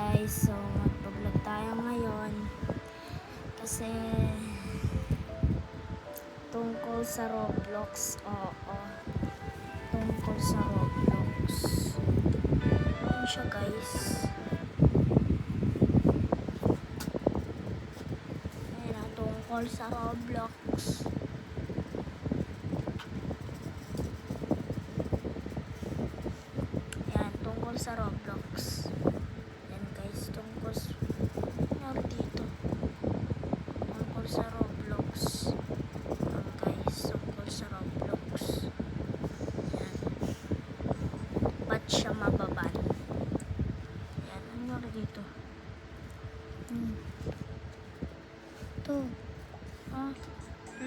guys, so magpa-vlog tayo ngayon kasi tungkol sa Roblox. Tungkol sa Roblox. Ano siya guys? Ayan, tungkol sa Roblox. Ayan, tungkol sa Roblox. Ayan guys, tungkol dito. Tungkol sa Roblox. Ayan guys, tungkol sa Roblox. Ayan. Ba't siya mababan? Ayan, ano dito? Ito.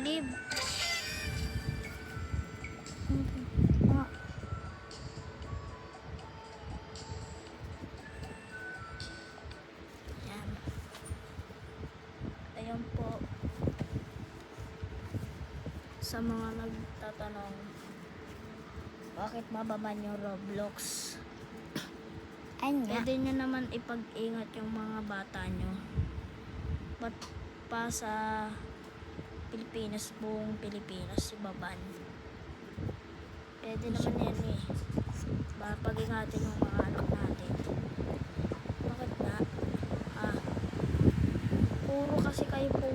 Live. Ayan po, sa mga nagtatanong bakit mababan yung Roblox, pwede nyo naman ipag-ingat yung mga bata nyo. Ba't pa sa Pilipinas, buong Pilipinas ibaban? Pwede naman yan eh, pag-ingatin yung mga anak natin. Bakit nga? Puro kasi kayo po